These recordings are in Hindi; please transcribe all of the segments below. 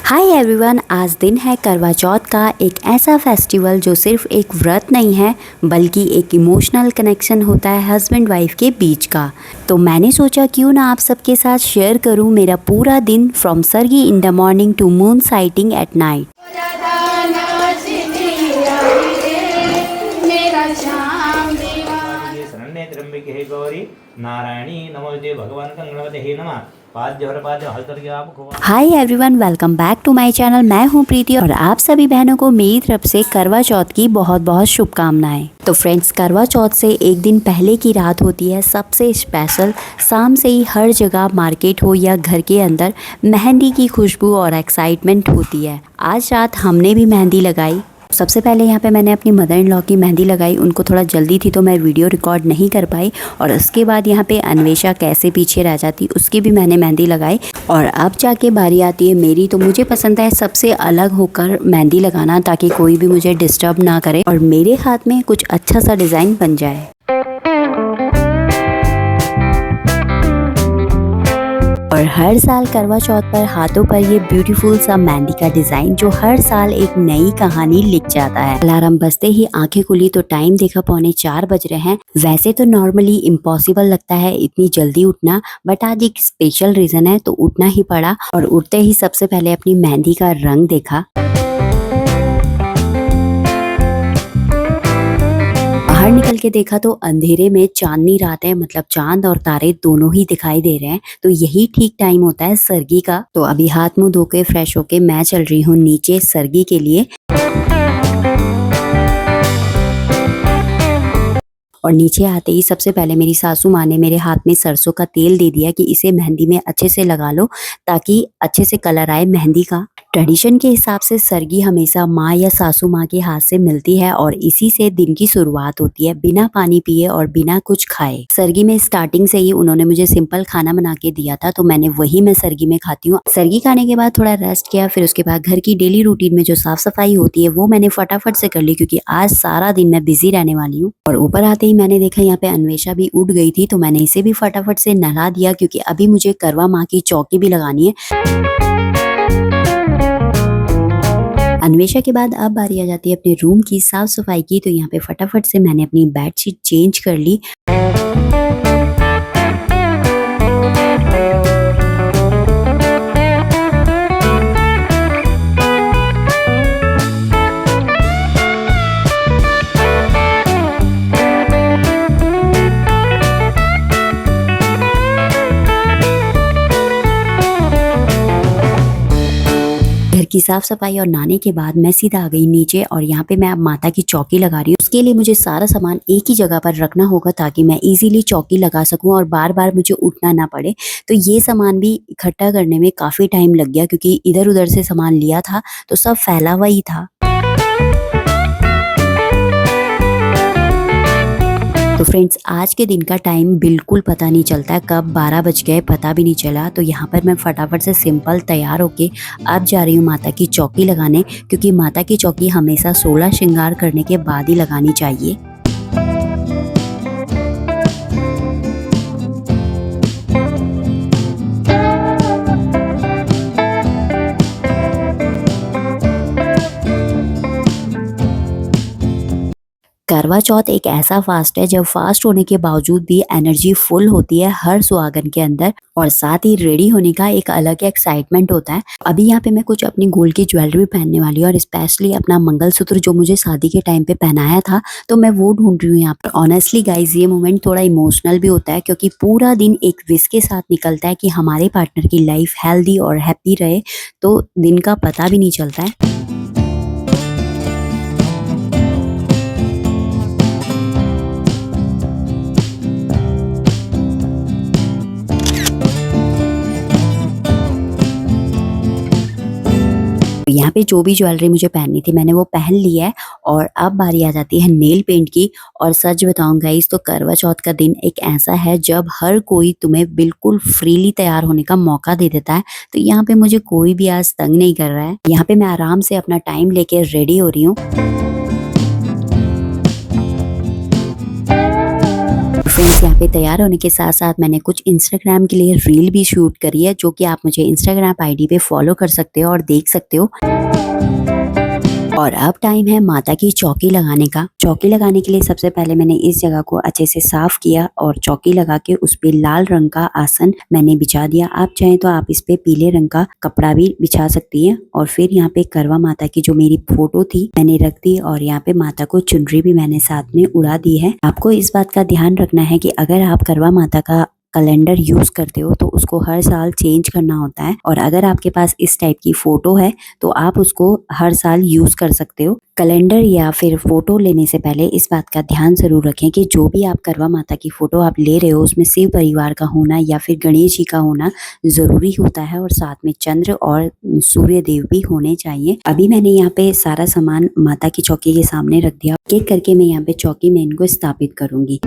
हाय एवरीवन, आज दिन है करवा चौथ का। एक ऐसा फेस्टिवल जो सिर्फ एक व्रत नहीं है बल्कि एक इमोशनल कनेक्शन होता है हस्बैंड वाइफ के बीच का। तो मैंने सोचा क्यों ना आप सबके साथ शेयर करूं मेरा पूरा दिन from sargi in the morning to moon sighting at night. त्र्यंबके गौरी नारायणी नमोते भगवान गणपते नमः। Hi everyone, welcome back to my channel. मैं हूं प्रीति और आप सभी बहनों को मेरी तरफ से करवा चौथ की बहुत बहुत शुभकामनाएं। तो फ्रेंड्स, करवा चौथ से एक दिन पहले की रात होती है सबसे स्पेशल। शाम से ही हर जगह मार्केट हो या घर के अंदर मेहंदी की खुशबू और एक्साइटमेंट होती है। आज रात हमने भी मेहंदी लगाई। सबसे पहले यहाँ पे मैंने अपनी मदर इन लॉ की मेहंदी लगाई। उनको थोड़ा जल्दी थी तो मैं वीडियो रिकॉर्ड नहीं कर पाई। और उसके बाद यहाँ पे अन्वेषा कैसे पीछे रह जाती, उसकी भी मैंने मेहंदी लगाई। और अब जाके बारी आती है मेरी। तो मुझे पसंद है सबसे अलग होकर मेहंदी लगाना, ताकि कोई भी मुझे डिस्टर्ब ना करे और मेरे हाथ में कुछ अच्छा सा डिज़ाइन बन जाए। और हर साल करवा चौथ पर हाथों पर ये ब्यूटीफुल सा मेहंदी का डिजाइन जो हर साल एक नई कहानी लिख जाता है। अलार्म बजते ही आंखें खुली तो टाइम देखा 3:45 बज रहे हैं। वैसे तो नॉर्मली इम्पॉसिबल लगता है इतनी जल्दी उठना, बट आज एक स्पेशल रीजन है तो उठना ही पड़ा। और उठते ही सबसे पहले अपनी मेहंदी का रंग देखा। बाहर निकल के देखा तो अंधेरे में चांदनी रात है, मतलब चांद और तारे दोनों ही दिखाई दे रहे हैं। तो यही ठीक टाइम होता है सरगी का। तो अभी हाथ मुंह धो के फ्रेश होके मैं चल रही हूँ नीचे सरगी के लिए। और नीचे आते ही सबसे पहले मेरी सासू माँ ने मेरे हाथ में सरसों का तेल दे दिया कि इसे मेहंदी में अच्छे से लगा लो ताकि अच्छे से कलर आए मेहंदी का। ट्रेडिशन के हिसाब से सरगी हमेशा माँ या सासू माँ के हाथ से मिलती है और इसी से दिन की शुरुआत होती है बिना पानी पिए और बिना कुछ खाए। सरगी में स्टार्टिंग से ही उन्होंने मुझे सिंपल खाना बना के दिया था, तो मैंने वही मैं सरगी में खाती हूँ। सरगी खाने के बाद थोड़ा रेस्ट किया, फिर उसके बाद घर की डेली रूटीन में जो साफ सफाई होती है वो मैंने फटाफट से कर ली, क्योंकि आज सारा दिन मैं बिजी रहने वाली हूँ। और ऊपर आते ही मैंने देखा यहाँ पे अन्वेषा भी उठ गई थी, तो मैंने इसे भी फटाफट से नहला दिया, क्योंकि अभी मुझे करवा माँ की चौकी भी लगानी है। अन्वेषा के बाद अब बारी आ जाती है अपने रूम की साफ सफाई की। तो यहाँ पे फटाफट से मैंने अपनी बेडशीट चेंज कर ली। घर की साफ सफाई और नहाने के बाद मैं सीधा आ गई नीचे। और यहाँ पे मैं अब माता की चौकी लगा रही हूँ। उसके लिए मुझे सारा सामान एक ही जगह पर रखना होगा ताकि मैं इजीली चौकी लगा सकूं और बार बार मुझे उठना ना पड़े। तो ये सामान भी इकट्ठा करने में काफी टाइम लग गया, क्योंकि इधर उधर से सामान लिया था तो सब फैला हुआ ही था। तो फ्रेंड्स, आज के दिन का टाइम बिल्कुल पता नहीं चलता है, कब 12 बज गए पता भी नहीं चला। तो यहाँ पर मैं फटाफट से सिंपल तैयार होके अब जा रही हूँ माता की चौकी लगाने, क्योंकि माता की चौकी हमेशा 16 श्रृंगार करने के बाद ही लगानी चाहिए। करवा चौथ एक ऐसा फास्ट है जब फास्ट होने के बावजूद भी एनर्जी फुल होती है हर सुहागन के अंदर, और साथ ही रेडी होने का एक अलग एक्साइटमेंट होता है। अभी यहाँ पे मैं कुछ अपनी गोल्ड की ज्वेलरी भी पहनने वाली हूँ, और स्पेशली अपना मंगलसूत्र जो मुझे शादी के टाइम पे पहनाया था, तो मैं वो ढूंढ रही हूँ यहाँ पर। ऑनेस्टली गाइज, ये मोमेंट थोड़ा इमोशनल भी होता है, क्योंकि पूरा दिन एक विश के साथ निकलता है कि हमारे पार्टनर की लाइफ हेल्दी और हैप्पी रहे, तो दिन का पता भी नहीं चलता है। यहाँ पे जो भी ज्वेलरी मुझे पहननी थी मैंने वो पहन ली है। और अब बारी आ जाती है नेल पेंट की। और सच बताऊं गाइस, तो करवा चौथ का दिन एक ऐसा है जब हर कोई तुम्हें बिल्कुल फ्रीली तैयार होने का मौका दे देता है। तो यहाँ पे मुझे कोई भी आज तंग नहीं कर रहा है। यहाँ पे मैं आराम से अपना टाइम लेके रेडी हो रही हूँ। फ्रेंड्स यहाँ पे तैयार होने के साथ साथ मैंने कुछ इंस्टाग्राम के लिए रील भी शूट करी है, जो कि आप मुझे इंस्टाग्राम आईडी पे फॉलो कर सकते हो और देख सकते हो। और अब टाइम है माता की चौकी लगाने का। चौकी लगाने के लिए सबसे पहले मैंने इस जगह को अच्छे से साफ किया और चौकी लगा के उस पे लाल रंग का आसन मैंने बिछा दिया। आप चाहें तो आप इस पे पीले रंग का कपड़ा भी बिछा सकती हैं। और फिर यहाँ पे करवा माता की जो मेरी फोटो थी मैंने रख दी और यहाँ पे माता को चुनरी भी मैंने साथ में उड़ा दी है। आपको इस बात का ध्यान रखना है कि अगर आप करवा माता का कैलेंडर यूज करते हो तो उसको हर साल चेंज करना होता है, और अगर आपके पास इस टाइप की फोटो है तो आप उसको हर साल यूज कर सकते हो। कैलेंडर या फिर फोटो लेने से पहले इस बात का ध्यान जरूर रखें कि जो भी आप करवा माता की फोटो आप ले रहे हो उसमें शिव परिवार का होना या फिर गणेश जी का होना जरूरी होता है, और साथ में चंद्र और सूर्य देव भी होने चाहिए। अभी मैंने यहाँ पे सारा सामान माता की चौकी के सामने रख दिया। एक एक करके मैं यहाँ पे चौकी में इनको स्थापित करूंगी।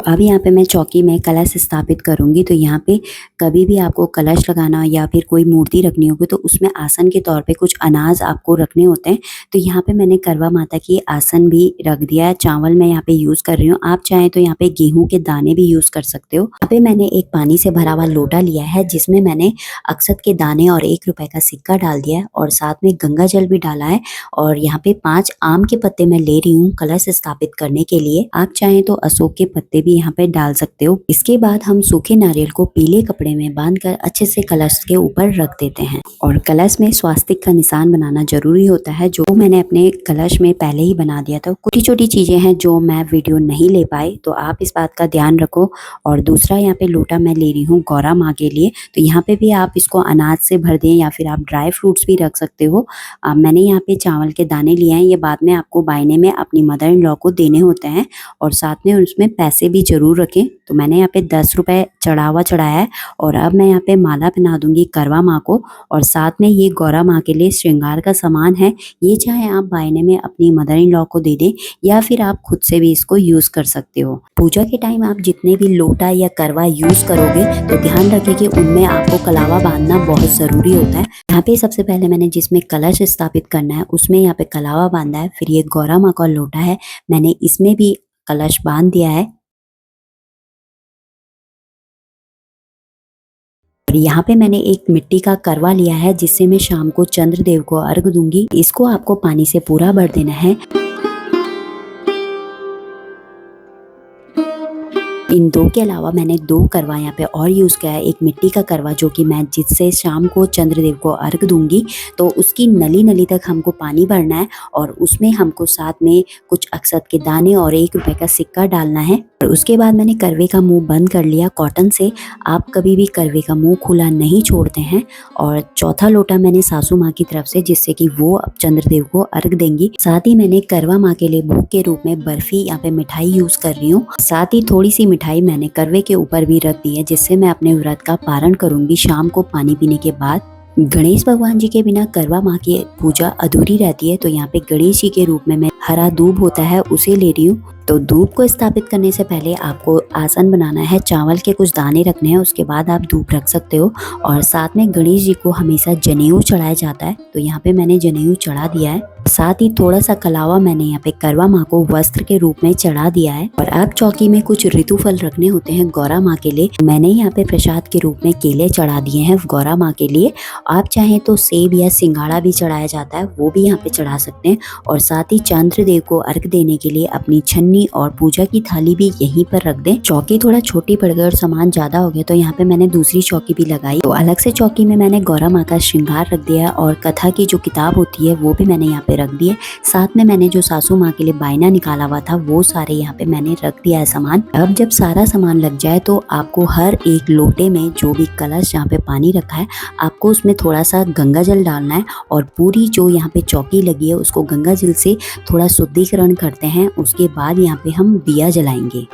अब यहाँ पे मैं चौकी में कलश स्थापित करूंगी। तो यहाँ पे कभी भी आपको कलश लगाना या फिर कोई मूर्ति रखनी होगी तो उसमें आसन के तौर पे कुछ अनाज आपको रखने होते हैं। तो यहाँ पे मैंने करवा माता की आसन भी रख दिया है। चावल मैं यहाँ पे यूज कर रही हूँ, आप चाहें तो यहाँ पे गेहूं के दाने भी यूज कर सकते हो। यहाँ पे मैंने एक पानी से भरा हुआ लोटा लिया है जिसमें मैंने अक्षत के दाने और 1 रुपए का सिक्का डाल दिया है और साथ में गंगा जल भी डाला है। और यहाँ पे 5 आम के पत्ते मैं ले रही हूँ कलश स्थापित करने के लिए। आप चाहें तो अशोक के पत्ते भी यहाँ पे डाल सकते हो। इसके बाद हम सूखे नारियल को पीले कपड़े में बांधकर अच्छे से कलश के ऊपर रख देते हैं। और कलश में स्वास्तिक का निशान बनाना जरूरी होता है, जो मैंने अपने कलश में पहले ही बना दिया था। छोटी छोटी चीजें हैं जो मैं वीडियो नहीं ले पाई, तो आप इस बात का ध्यान रखो। और दूसरा यहाँ पे लोटा मैं ले रही हूँ गौरा माँ के लिए। तो यहाँ पे भी आप इसको अनाज से भर दें या फिर आप ड्राई फ्रूट्स भी रख सकते हो। मैंने यहाँ पे चावल के दाने लिए हैं, ये बाद में आपको बायने में अपनी मदर इन लॉ को देने होते हैं, और साथ में उसमें पैसे भी जरूर रखें। तो मैंने यहाँ पे 10 रुपए चढ़ाया है। और अब मैं यहाँ पे माला पहना दूंगी करवा माँ को, और साथ में ये गौरा माँ के लिए श्रृंगार का सामान है। ये चाहे आप बायने में अपनी मदर इन लॉ को दे दें या फिर आप खुद से भी इसको यूज कर सकते हो। पूजा के टाइम आप जितने भी लोटा या करवा यूज करोगे तो ध्यान रखें कि उनमें आपको कलावा बांधना बहुत जरूरी होता है। यहाँ पे सबसे पहले मैंने जिसमें कलश स्थापित करना है उसमें यहाँ पे कलावा बांधा है। फिर ये गौरा माँ का लोटा है, मैंने इसमें भी कलश बांध दिया है। और यहाँ पे मैंने एक मिट्टी का करवा लिया है जिससे मैं शाम को चंद्रदेव को अर्घ दूंगी। इसको आपको पानी से पूरा भर देना है। इन 2 के अलावा मैंने 2 करवा यहाँ पे और यूज किया है। एक मिट्टी का करवा जो कि मैं जिससे शाम को चंद्रदेव को अर्घ दूंगी, तो उसकी नली नली तक हमको पानी भरना है और उसमें हमको साथ में कुछ अक्षत के दाने और 1 रुपए का सिक्का डालना है। और उसके बाद मैंने करवे का मुंह बंद कर लिया कॉटन से। आप कभी भी करवे का मुंह खुला नहीं छोड़ते हैं। और चौथा लोटा मैंने सासू माँ की तरफ से, जिससे कि वो अब चंद्रदेव को अर्घ देंगी। साथ ही मैंने करवा माँ के लिए भोग के रूप में बर्फी यहाँ पे मिठाई यूज कर रही हूँ। साथ ही थोड़ी सी मिठाई मैंने करवे के ऊपर भी रख दी है, जिससे मैं अपने व्रत का पारण करूंगी शाम को पानी पीने के बाद। गणेश भगवान जी के बिना करवा माँ की पूजा अधूरी रहती है। तो यहाँ पे गणेश जी के रूप में मैं हरा दूब होता है उसे ले रही हूँ। तो धूप को स्थापित करने से पहले आपको आसन बनाना है, चावल के कुछ दाने रखने हैं, उसके बाद आप धूप रख सकते हो। और साथ में गणेश जी को हमेशा जनेऊ चढ़ाया जाता है, तो यहाँ पे मैंने जनेऊ चढ़ा दिया है। साथ ही थोड़ा सा कलावा मैंने यहाँ पे करवा माँ को वस्त्र के रूप में चढ़ा दिया है। और अब चौकी में कुछ ऋतु फल रखने होते हैं गौरा माँ के लिए। मैंने यहाँ पे प्रसाद के रूप में केले चढ़ा दिए हैं गौरा माँ के लिए। आप चाहें तो सेब या सिंघाड़ा भी चढ़ाया जाता है, वो भी यहाँ पे चढ़ा सकते हैं। और साथ ही चंद्रदेव को अर्घ देने के लिए अपनी छन्नी और पूजा की थाली भी यहीं पर रख दें। चौकी थोड़ा छोटी पड़ गई और सामान ज्यादा हो गया, तो यहाँ पे मैंने दूसरी चौकी भी लगाई। तो अलग से चौकी में मैंने गौरा माँ का श्रृंगार रख दिया और कथा की जो किताब होती है वो भी मैंने यहाँ पे रख दिए। साथ में मैंने जो सासू माँ के लिए बायना निकाला हुआ था वो सारे यहाँ पे मैंने रख दिया है सामान। अब जब सारा सामान लग जाए तो आपको हर एक लोटे में जो भी कलश जहाँ पे पानी रखा है आपको उसमें थोड़ा सा गंगा जल डालना है। और पूरी जो यहाँ पे चौकी लगी है उसको गंगा जल से थोड़ा शुद्धिकरण करते हैं। उसके बाद यहाँ पे हम दिया जलाएंगे।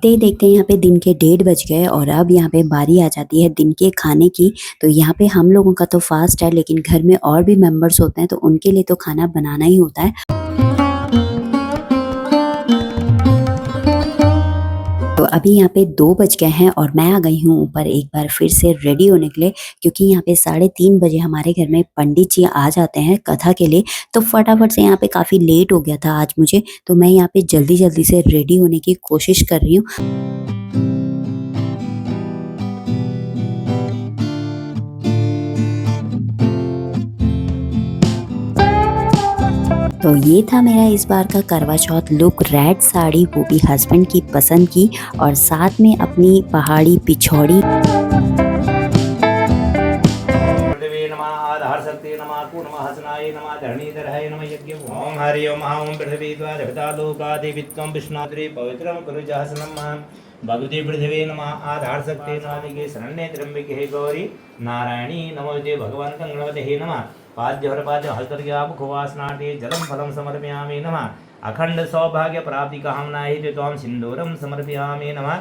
देखते ही देखते यहाँ पे दिन के 1:30 बज गए और अब यहाँ पे बारी आ जाती है दिन के खाने की। तो यहाँ पे हम लोगों का तो फास्ट है, लेकिन घर में और भी मेंबर्स होते हैं तो उनके लिए तो खाना बनाना ही होता है। तो अभी यहाँ पे 2 बज गए हैं और मैं आ गई हूँ ऊपर एक बार फिर से रेडी होने के लिए, क्योंकि यहाँ पे 3:30 बजे हमारे घर में पंडित जी आ जाते हैं कथा के लिए। तो फटाफट से यहाँ पे काफ़ी लेट हो गया था आज मुझे, तो मैं यहाँ पे जल्दी जल्दी से रेडी होने की कोशिश कर रही हूँ। तो ये था मेरा इस बार का करवा चौथ लुक। रेड साड़ी, वो भी हस्बैंड की पसंद की, और साथ में अपनी पहाड़ी पिछौड़ी। पृथ्वी नमः आधार शक्ति नमः पूर्णमः हसनाय नमः धरणीधराय नमः यज्ञ ओम हरि ओम ओम पृथ्वी द्वादशता लोकादिवित्वं विष्णुद्रि पवित्रं पुरुषासनम् भगवती पृथ्वी नमः आधार शक्ति नमः शरण्ये त्र्यंबके गौरी नारायणी नमोते भगवान गणपते नमः पाद्यहर पाद्य हस्तर्यामुखवासनाटे जलम फलम समर्पयामि नमः अखंड सौभाग्य प्राप्ति कामना हेतु त्वं सिंदूरं समर्पयामि नमः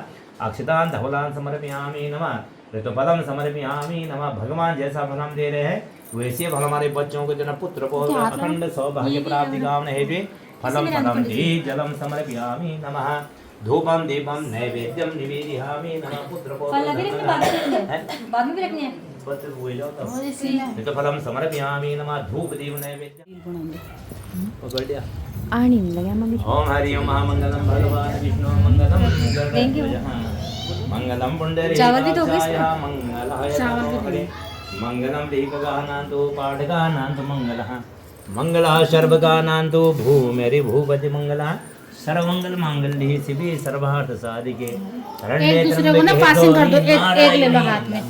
अक्षतान धवलान समर्पयामि नमः ऋतुफलम समर्पयामि नमः। भगवान जैसा फलम दे रहे हैं वैसे फल हमारे बच्चों को देना, पुत्र पौत्र अखंड सौभाग्य प्राप्ति कामना हेतु फलम फलम दे जलम समर्पयामि नमः धूपम दीपम नैवेद्यम निवेदयामि नमः पुत्र बाद में भी रखनी है। फलम समर्पयामि नमः धूप दीप नैवेद्यम पकड़ लिया आनी लगा मम्मी। ओम हरि ओम महामंगलम भगवान विष्णु मंगलम मंगलम पुंडरीकाक्षाय मंगलाय मंगलम देवगानांतो पाठगानांतो मंगलः मंगलः सर्वगानांतो भूमेरि भूपति मंगलः सर्वमंगल मांगल्ये शिवे सर्वार्थ साधिके शरण्ये त्र्यंबके गौरी एक ले लो हाथ में।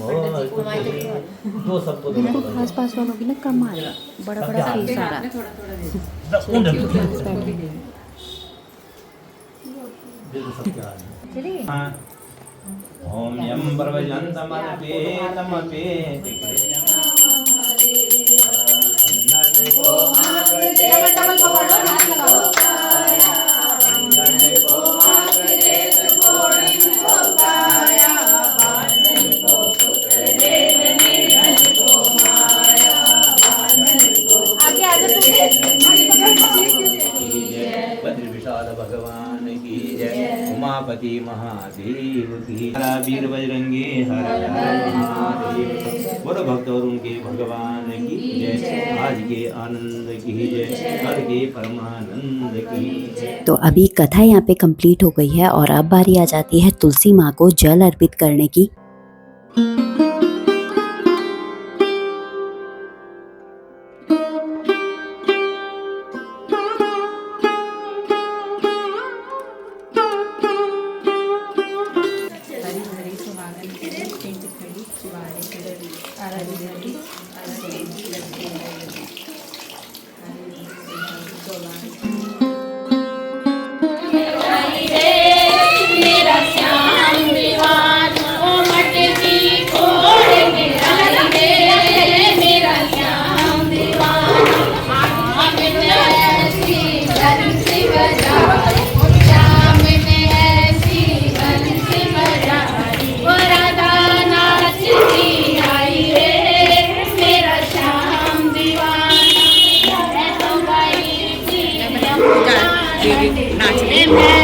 दो सबको दो आस-पास वालों की ना कम आ रहा, बड़ा-बड़ा फीस आ रहा। ओम यम प्रवजन्तमर्पे तमर्पे विशाल भगवान की जय, उमापति महादेव की वीर बजरंगी हर हर महादेव। बोलो भक्त और उनके भगवान की जय, आज के आनंद की जय, कल के परमानंद की जय। तो अभी कथा यहाँ पे कंप्लीट हो गई है और अब बारी आ जाती है तुलसी माँ को जल अर्पित करने की।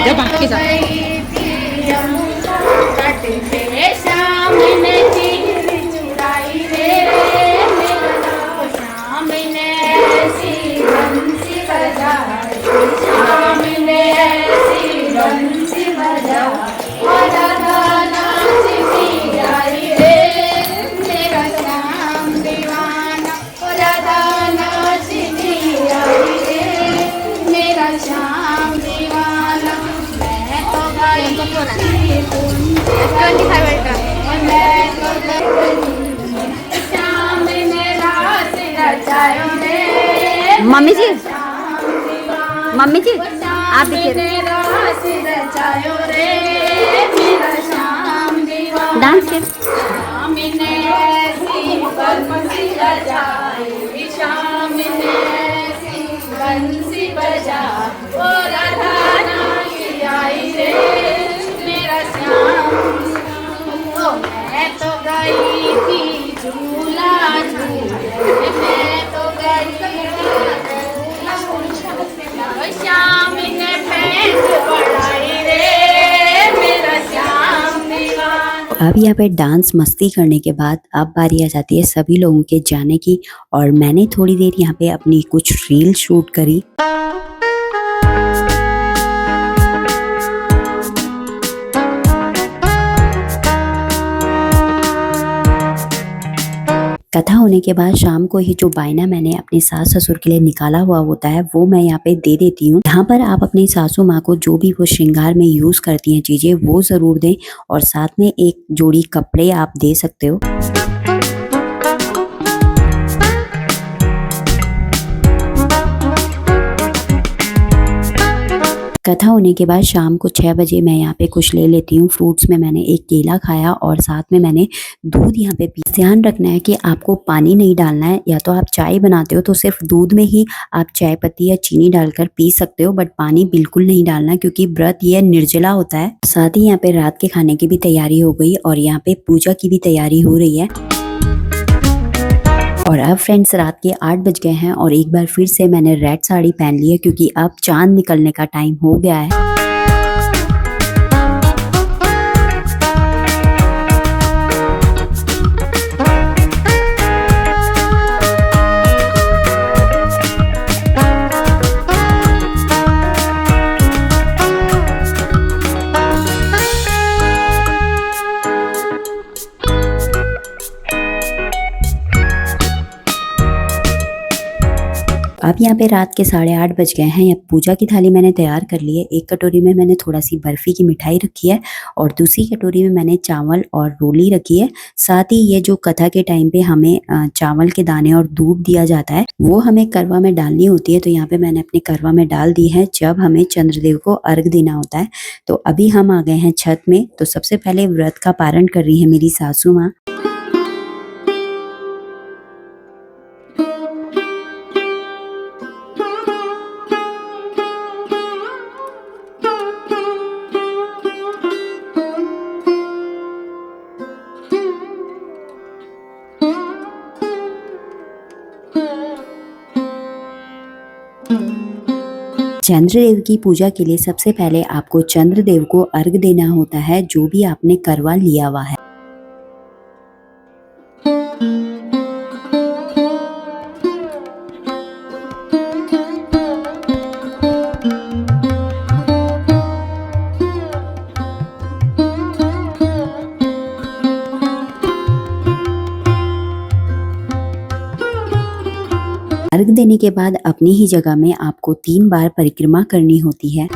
जब बाकी मम्मी जी आप डांस कर बंसी बजा ओ राधा नाची आई रे मेरा अब यहाँ पे डांस मस्ती करने के बाद अब बारी आ जाती है सभी लोगों के जाने की, और मैंने थोड़ी देर यहाँ पे अपनी कुछ रील शूट करी। कथा होने के बाद शाम को ही जो बायना मैंने अपने सास ससुर के लिए निकाला हुआ होता है वो मैं यहाँ पे दे देती हूँ। यहाँ पर आप अपनी सासू माँ को जो भी वो श्रृंगार में यूज करती हैं चीजें वो जरूर दें, और साथ में एक जोड़ी कपड़े आप दे सकते हो। कथा होने के बाद शाम को 6 बजे मैं यहाँ पे कुछ ले लेती हूँ। फ्रूट्स में मैंने एक केला खाया और साथ में मैंने दूध यहाँ पे पी। ध्यान रखना है कि आपको पानी नहीं डालना है, या तो आप चाय बनाते हो तो सिर्फ दूध में ही आप चाय पत्ती या चीनी डालकर पी सकते हो, बट पानी बिल्कुल नहीं डालना क्योंकि व्रत ये निर्जला होता है। साथ ही यहाँ पे रात के खाने की भी तैयारी हो गई और यहाँ पे पूजा की भी तैयारी हो रही है। और अब फ्रेंड्स रात के 8 बज गए हैं और एक बार फिर से मैंने रेड साड़ी पहन ली है क्योंकि अब चांद निकलने का टाइम हो गया है। अब यहाँ पे रात के 8:30 बज गए हैं। पूजा की थाली मैंने तैयार कर ली है। एक कटोरी में मैंने थोड़ा सी बर्फी की मिठाई रखी है और दूसरी कटोरी में मैंने चावल और रोली रखी है। साथ ही ये जो कथा के टाइम पे हमें चावल के दाने और दूध दिया जाता है वो हमें करवा में डालनी होती है, तो यहाँ पे मैंने अपने करवा में डाल दी है जब हमें चंद्रदेव को अर्घ देना होता है। तो अभी हम आ गए हैं छत में। तो सबसे पहले व्रत का पारण कर रही है मेरी सासू माँ। चंद्रदेव की पूजा के लिए सबसे पहले आपको चंद्रदेव को अर्घ देना होता है जो भी आपने करवा लिया हुआ है। अर्घ देने के बाद अपनी ही जगह में आपको 3 बार परिक्रमा करनी होती है।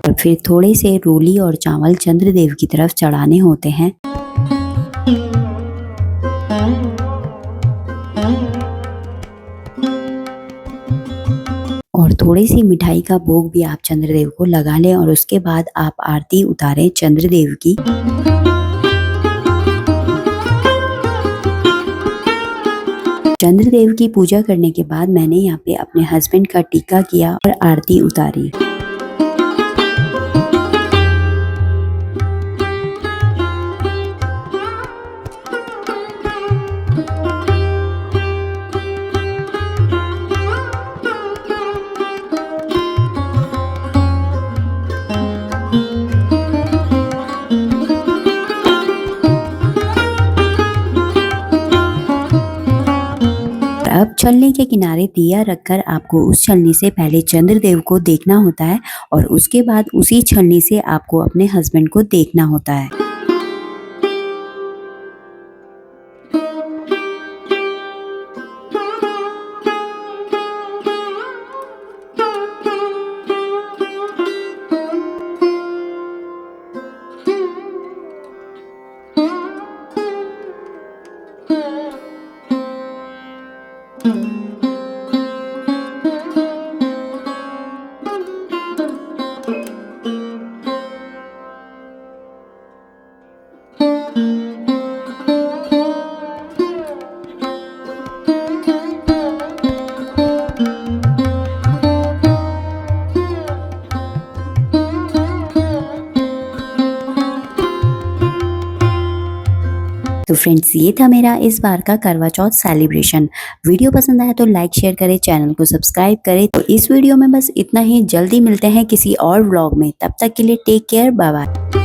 और फिर थोड़े से रोली और चावल चंद्रदेव की तरफ चढ़ाने होते हैं। और थोड़ी सी मिठाई का भोग भी आप चंद्रदेव को लगा लें और उसके बाद आप आरती उतारें चंद्रदेव की। चंद्रदेव की पूजा करने के बाद मैंने यहाँ पे अपने हस्बैंड का टीका किया और आरती उतारी। अब छलनी के किनारे दिया रखकर आपको उस छलनी से पहले चंद्रदेव को देखना होता है और उसके बाद उसी छलनी से आपको अपने हस्बैंड को देखना होता है। तो फ्रेंड्स ये था मेरा इस बार का करवा चौथ सेलिब्रेशन। वीडियो पसंद आया तो लाइक शेयर करें, चैनल को सब्सक्राइब करें। तो इस वीडियो में बस इतना ही, जल्दी मिलते हैं किसी और व्लॉग में, तब तक के लिए टेक केयर, बाय बाय।